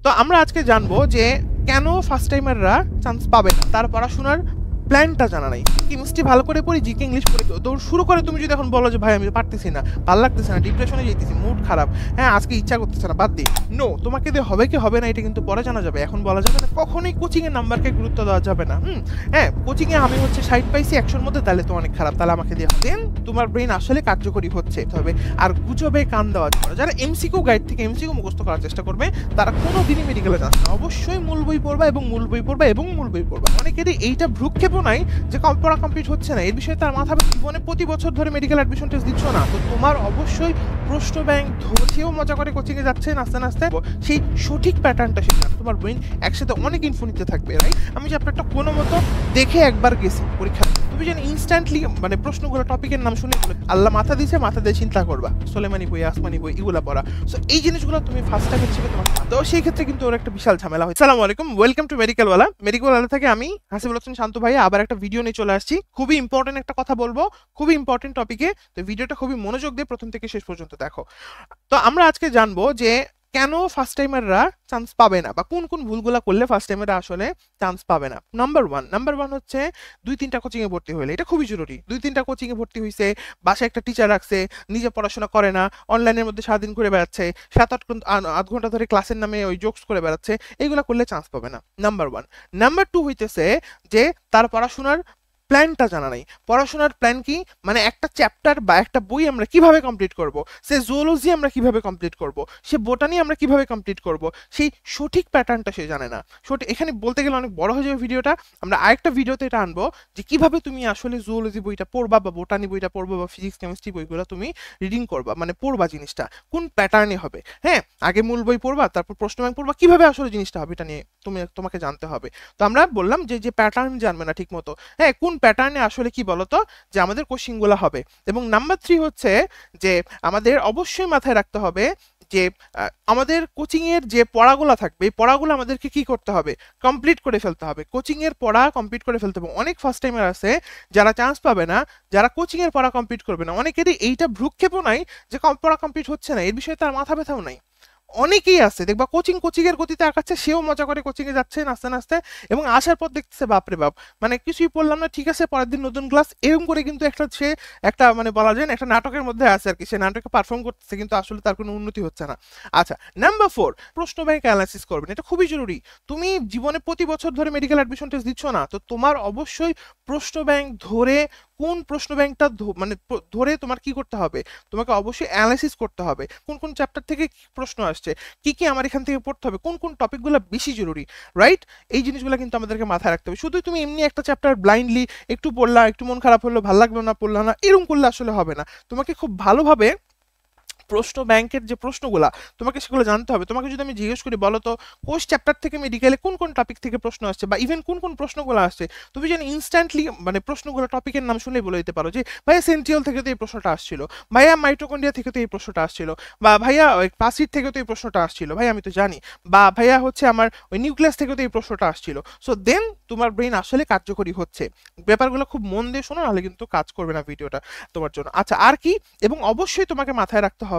তো আমরা আজকে জানবো যে কেন ফার্স্ট টাইমাররা চান্স পাবে না, তার পড়াশোনার প্ল্যানটা জানা নাই। কেমিস্ট্রি ভালো করে পড়ি, জিকে ইংলিশ পড়ে দৌড় শুরু করে তুমি যদি এখন বলো যে ভাই আমি পারতেছি না, ভালো লাগতেছে না, ডিপ্রেশনে যেতেছি, মুড খারাপ, হ্যাঁ আজকে ইচ্ছা করতেছে না, বাদ দিই, নো, তোমাকে দিয়ে হবে কি হবে না এটা কিন্তু পরে জানা যাবে, এখন বলা যাবে না। কখনোই কোচিং এর নাম্বারকে গুরুত্ব দেওয়া যাবে না। হ্যাঁ, কোচিং এ আমি হচ্ছে 60 পাইছি 100-র মধ্যে, তাহলে তো অনেক খারাপ, তাহলে আমাকে দিয়ে দেন তোমার ব্রেন আসলে কার্যকরী হচ্ছে তবে। আর গুজবে কান দেওয়া যাবে না। যারা এমসিকিউ গাইড থেকে এমসিকিউ মুখস্থ করার চেষ্টা করবে তারা কোনোদিনই মেডিকেলে যাচ্ছে না। অবশ্যই মূল বই পড়বা এবং মূল বই পড়বা এবং মূল বই পড়বা। অনেকেরই এইটা ভ্রুক্ষেপও নাই যে পড়া কমপ্লিট হচ্ছে না, এর বিষয়ে তার মাথা জীবনে প্রতি বছর ধরে মেডিকেল অ্যাডমিশন টেস্ট দিচ্ছ না, তো তোমার অবশ্যই প্রশ্ন ব্যাংক ধরছেও মজা করে কোচিং এ যাচ্ছে আস্তে আস্তে সেই সঠিক প্যাটার্নটা শেখা। তোমার ব্রেন একসাথে অনেক ইনফো নিতে থাকবে, রাইট? আমি চ্যাপ্টারটা কোনো মতো দেখে একবার গেছি পরীক্ষা, তুমি যেন ইনস্ট্যান্টলি মানে প্রশ্নগুলো টপিকের নাম শুনে আল্লাহ মাথা দিয়েছে, মাথা দিয়ে চিন্তা করবা, সোলেমানি বই, আসমানি বই, এগুলো পড়া। সো এই জিনিসগুলো তুমি ফার্স্ট টাইম হিসেবে তোমার, তো সেই ক্ষেত্রে কিন্তু ওর একটা বিশাল ঝামেলা হয়। আসসালামু আলাইকুম, ওয়েলকাম টু মেডিকেলওয়ালা। মেডিকেলওয়ালা থেকে আমি হাসিবুল হোসেন শান্ত ভাই আবার একটা ভিডিও নিয়ে চলে আসছি। খুবই ইম্পর্টেন্ট একটা কথা বলবো, খুবই ইম্পর্টেন্ট টপিকে, তো ভিডিওটা খুবই মনোযোগ দিয়ে প্রথম থেকে শেষ পর্যন্ত দেখো। তো আমরা আজকে জানবো যে কেন ফার্স্ট টাইমাররা চান্স পাবে না, বা কোন কোন ভুলগুলো করলে ফার্স্ট টাইমাররা আসলে চান্স পাবে না। নাম্বার ওয়ান হচ্ছে 2-3টা কোচিং এ ভর্তি হইলে, এটা খুবই জরুরি। 2-3টা কোচিং এ ভর্তি হইছে, বাসায় একটা টিচার রাখছে, নিজে পড়াশোনা করে না, অনলাইনের মধ্যে সারাদিন করে বেড়াচ্ছে, 7-8 ঘন্টা ধরে ক্লাসের নামে ওই জোকস করে বেড়াচ্ছে, এইগুলো করলে চান্স পাবে না। Number one. নাম্বার টু হইতেছে যে তার পড়াশোনার প্ল্যানটা জানা নাই। পড়াশোনার প্ল্যান কি, মানে একটা চ্যাপ্টার বা একটা বই আমরা কিভাবে কমপ্লিট করব, সে জুওলজি আমরা কিভাবে কমপ্লিট করব, সে বোটানি আমরা কিভাবে কমপ্লিট করব, সেই সঠিক প্যাটার্নটা সে জানে না। সঠিক, এখানে বলতে গেলে অনেক বড় হয়ে যাবে ভিডিওটা, আমরা আরেকটা ভিডিওতে এটা আনবো যে কিভাবে তুমি আসলে জুওলজি বইটা পড়বা বা বোটানি বইটা পড়বা বা ফিজিক্স কেমিস্ট্রি বইগুলো তুমি রিডিং করবা, মানে পড়বা জিনিসটা কোন প্যাটার্নে হবে। হ্যাঁ, আগে মূল বই পড়বা, তারপর প্রশ্ন ব্যাংক পড়বা, কিভাবে আসলে জিনিসটা হবে এটা নিয়ে তোমাকে জানতে হবে। তো আমরা বললাম যে যে প্যাটার্ন জানবে না ঠিক মতো, হ্যাঁ কোন প্যাটার্নে আসলে কি বলতো যে আমাদের কোশ্চিনগুলো হবে। এবং নাম্বার 3 হচ্ছে যে আমাদের অবশ্যই মাথায় রাখতে হবে যে আমাদের কোচিং এর যে পড়াগুলো থাকবে এই পড়াগুলো আমাদেরকে কি করতে হবে, কমপ্লিট করে ফেলতে হবে। কোচিং এর পড়া কমপ্লিট করে ফেলতে হবে। অনেক ফার্স্ট টাইমার আছে যারা চান্স পাবে না, যারা কোচিং এর পড়া কমপ্লিট করবে না। অনেকেরই এইটা ভ্রুক্ষেপও নাই যে পড়া কমপ্লিট হচ্ছে না, এর বিষয়ে তার মাথা ব্যথাও নাই। অনেকেই আছে দেখবা কোচিং এর গতিতে আঁকাচ্ছে, সেও মজা করে কোচিং এ যাচ্ছে আস্তে আস্তে, এবং আসার পর দেখতেছে বাপরে বাপ, মানে কিছুই পড়লাম না, ঠিক আছে পরের দিন নতুন ক্লাস, এরকম করে কিন্তু একটা সে একটা মানে বলা যায় না একটা নাটকের মধ্যে আছে আর কি, সে নাটকে পারফর্ম করতেছে কিন্তু আসলে তার কোনো উন্নতি হচ্ছে না। আচ্ছা, নাম্বার 4, প্রশ্ন ব্যাংক অ্যানালাইসিস করবেন, এটা খুবই জরুরি। তুমি জীবনে প্রতি বছর ধরে মেডিকেল অ্যাডমিশন টেস্ট দিচ্ছ না, তো তোমার অবশ্যই প্রশ্ন ব্যাংক ধরে কোন প্রশ্ন ব্যাংকটা মানে ধরে তোমার কি করতে হবে, তোমাকে অবশ্যই অ্যানালাইসিস করতে হবে কোন কোন চ্যাপ্টার থেকে কি প্রশ্ন আসছে, কি কি আমার এখান থেকে পড়তে হবে, কোন কোন টপিকগুলো বেশি জরুরি, রাইট? এই জিনিসগুলো কিন্তু আমাদেরকে মাথায় রাখতে হবে। শুধু তুমি এমনি একটা চ্যাপ্টার ব্লাইন্ডলি একটু পড়লা, একটু মন খারাপ হলো, ভালো লাগলো না, পড়লা না, এরকম করলে আসলে হবে না। তোমাকে খুব ভালোভাবে প্রশ্ন ব্যাংকের যে প্রশ্নগুলা তোমাকে সেগুলো জানতে হবে। তোমাকে যদি আমি জিজ্ঞেস করি বলো তো কোষ চ্যাপ্টার থেকে মেডিকেলে কোন কোন টপিক থেকে প্রশ্ন আসছে, বা ইভেন কোন কোন প্রশ্নগুলো আসছে, তুমি যেন ইনস্ট্যান্টলি মানে প্রশ্নগুলো টপিকের নাম শুনে বলে দিতে পারো যে ভাইয়া সেন্ট্রিওল থেকে তো এই প্রশ্নটা আসছিল, ভাইয়া মাইটোকন্ড্রিয়া থেকে তো এই প্রশ্নটা আসছিল, বা ভাইয়া ওই প্লাসিড থেকে তো এই প্রশ্নটা আসছিল, ভাই আমি তো জানি, বা ভাইয়া হচ্ছে আমার ওই নিউক্লিয়াস থেকে তো এই প্রশ্নটা আসছিল। সো দেন তোমার ব্রেন আসলে কার্যকরী হচ্ছে। ব্যাপারগুলো খুব মন দিয়ে শোনো, নাহলে কিন্তু কাজ করবে না ভিডিওটা তোমার জন্য। আচ্ছা, আর কি, এবং অবশ্যই তোমাকে মাথায় রাখতে হবে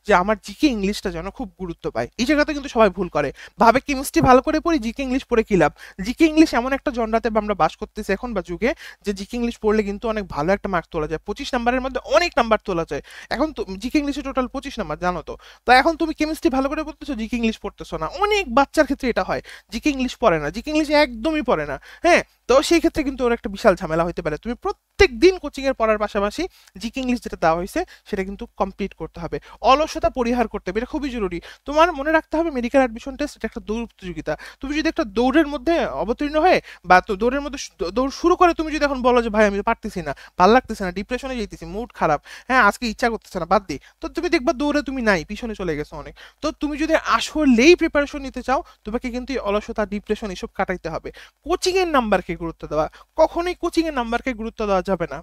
যে আমার জিকে ইংলিশটা যেন খুব গুরুত্ব পায়। এই জায়গাতে কিন্তু সবাই ভুল করে, ভাবে কেমিস্ট্রি ভালো করে পড়ি, জিকে ইংলিশ পড়ে কি লাভ। জিকে ইংলিশ এমন একটা জনরাতে আমরা বাস করতেছি এখন বা যুগে, যে জিকে ইংলিশ পড়লে কিন্তু অনেক ভালো একটা মার্ক তোলা যায়, 25 নাম্বারের মধ্যে অনেক নাম্বার তোলা যায়। এখন তো জিকে ইংলিশে টোটাল 25 নাম্বার, জানো তো। তো এখন তুমি কেমিস্ট্রি ভালো করে পড়তেছো, জিকে ইংলিশ পড়তেছো না। অনেক বাচ্চার ক্ষেত্রে এটা হয়, জিকে ইংলিশ পড়ে না, জিকে ইংলিশ একদমই পড়ে না। হ্যাঁ, তো সেই ক্ষেত্রে কিন্তু ওর একটা বিশাল ঝামেলা হতে পারে। তুমি প্রত্যেক দিন কোচিং এর পড়ার পাশাপাশি জিকে ইংলিশ যেটা দেওয়া হয়েছে সেটা কিন্তু কমপ্লিট করতে হবে, অলসতা পরিহার করতে হবে, এটা খুবই জরুরি। তোমার মনে রাখতে হবে মেডিকেল অ্যাডমিশন টেস্ট এটা একটা দৌড় প্রতিযোগিতা। তুমি যদি একটা দৌড়ের মধ্যে অবতীর্ণ হয়ে বা তো দৌড়ের মধ্যে দৌড় শুরু করে তুমি যদি এখন বলো যে ভাই আমি পারতেছি না, ভালো লাগতেছে না, ডিপ্রেশনে যেতেছি, মুড খারাপ, হ্যাঁ আজকে ইচ্ছা করতেছে না, বাদ দিই, তো তুমি দেখবা দৌড়ে তুমি নাই, পিছনে চলে গেছো অনেক। তো তুমি যদি আসলেই প্রিপারেশন নিতে চাও, তোমাকে কিন্তু এই অলসতা, ডিপ্রেশন এসব কাটাইতে হবে। কোচিং এর নাম্বারকে গুরুত্ব দেওয়া, কখনোই কোচিং এর নাম্বারকে গুরুত্ব দেওয়া যাবে না।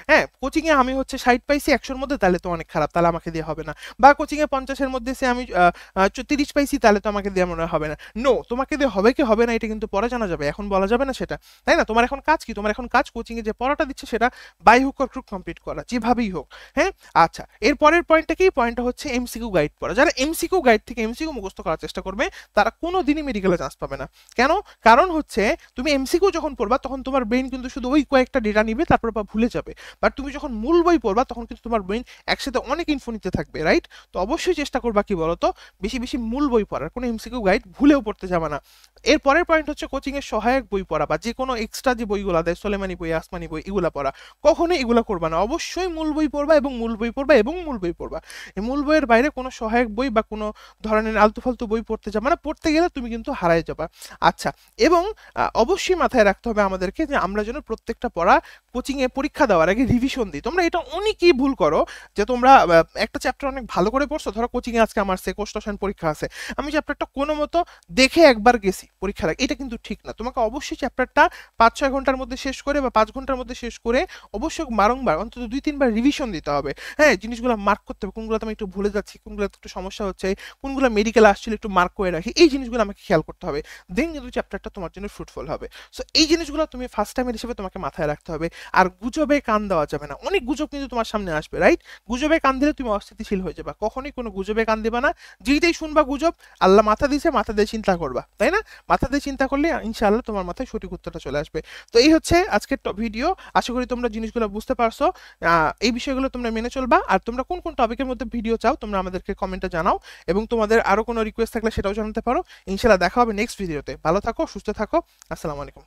হ্যাঁ, কোচিং এ আমি হচ্ছে 60 পাইছি 100 এর মধ্যে, তাহলে তো অনেক খারাপ, তাহলে আমাকে দিয়ে হবে না। বা কোচিং এ 50 এর মধ্যে আমি 30 পাইছি, তাহলে তো আমাকে দিয়ে মনে হবে না। নো, তোমাকে দিয়ে হবে কি হবে না এটা কিন্তু পরে জানা যাবে, এখন বলা যাবে না সেটা, তাই না? তোমার এখন কাজ কি? তোমার এখন কাজ কোচিং এ যে পড়াটা দিচ্ছে সেটা by hook or crook complete করা, যেভাবেই হোক। হ্যাঁ, আচ্ছা, এর পরের পয়েন্টটা কি? পয়েন্টটা হচ্ছে এমসিকিউ গাইড পড়া। যারা এমসিকিউ গাইড থেকে এমসিকিউ মুখস্থ করার চেষ্টা করবে তারা কোনোদিনই মেডিকেলে চান্স পাবে না। কেন? কারণ হচ্ছে তুমি এমসিকিউ যখন পড়বা তখন তোমার ব্রেন কিন্তু শুধু ওই কয়েকটা ডেটা নিবে, তারপর বা ভুলে যাবে। বাট তুমি যখন মূল বই পড়বা তখন কিন্তু তোমার ব্রেন একসাথে অনেক ইনফো নিতে থাকবে, রাইট? তো অবশ্যই চেষ্টা করবা কি বলতো, বেশি বেশি মূল বই পড়ার, কোনো এমসিকিউ গাইড ভুলেও পড়তে যাবে না। এর পরের পয়েন্ট হচ্ছে কোচিং এর সহায়ক বই পড়া বা যে কোনো এক্সট্রা যে বইগুলো দেয়, সোলেমানি বই, আসমানি বই, এগুলা পড়া। কখনোই এগুলা করবা না, অবশ্যই মূল বই পড়বা এবং মূল বই পড়বা এবং মূল বই পড়বা। এই মূল বইয়ের বাইরে কোনো সহায়ক বই বা কোনো ধরনের আলতু ফালতু বই পড়তে যাবে না, পড়তে গেলে তুমি কিন্তু হারায় যাবা। আচ্ছা, এবং অবশ্যই মাথায় রাখতে হবে আমাদেরকে যে আমরা যেন প্রত্যেকটা পড়া কোচিং এ পরীক্ষা দেওয়ার আগে রিভিশন দিই। তোমরা এটা অনেকেই ভুল করো যে তোমরা একটা চ্যাপ্টার অনেক ভালো করে পড়ছো, ধরো কোচিং এ আজকে আমার সেকোস্টেশন পরীক্ষা আছে, আমি চ্যাপ্টারটা কোনো মতো দেখে একবার গেছি পরীক্ষার আগে, এটা কিন্তু ঠিক না। তোমাকে অবশ্যই চ্যাপ্টারটা 5-6 ঘন্টার মধ্যে শেষ করে বা 5 ঘন্টার মধ্যে শেষ করে অবশ্যই বারংবার অন্তত 2-3 বার রিভিশন দিতে হবে। হ্যাঁ, জিনিসগুলো মার্ক করতে হবে, কোনগুলো আমি একটু ভুলে যাচ্ছি, কোনগুলো একটু সমস্যা হচ্ছে, কোনগুলো মেডিকেল আসছিল একটু মার্ক করে রাখি, এই জিনিসগুলো আমাকে খেয়াল করতে হবে। দেন কিন্তু চ্যাপ্টারটা তোমার জন্য ফ্রুটফুল হবে। সো এই জিনিসগুলো তুমি ফার্স্ট টাইমের হিসেবে তোমাকে মাথায় রাখতে হবে। আর গুজবে কান দেওয়া যাবে না, অনেক গুজব কিন্তু তোমার সামনে আসবে, রাইট? গুজবে কান দিলে তুমি অস্থিতিশীল হয়ে যাবে, কখনোই কোনো গুজবে কান দিবা না। যেইটাই শুনবা গুজব, আল্লাহ মাথা দিয়েছে, মাথা দিয়ে চিন্তা করবা, তাই না? মাথা দিয়ে চিন্তা করলে ইনশাআল্লাহ তোমার মাথায় সঠিক উত্তরটা চলে আসবে। তো এই হচ্ছে আজকের ভিডিও, আশা করি তোমরা জিনিসগুলো বুঝতে পারছো। এই বিষয়গুলো তোমরা মেনে চলবা। আর তোমরা কোন কোন টপিকের মধ্যে ভিডিও চাও তোমরা আমাদেরকে কমেন্টে জানাও, এবং তোমাদের আরো কোনো রিকোয়েস্ট থাকলে সেটাও জানাতে পারো। ইনশাআল্লাহ দেখা হবে নেক্সট ভিডিওতে। ভালো থাকো, সুস্থ থাকো, আসসালামু আলাইকুম।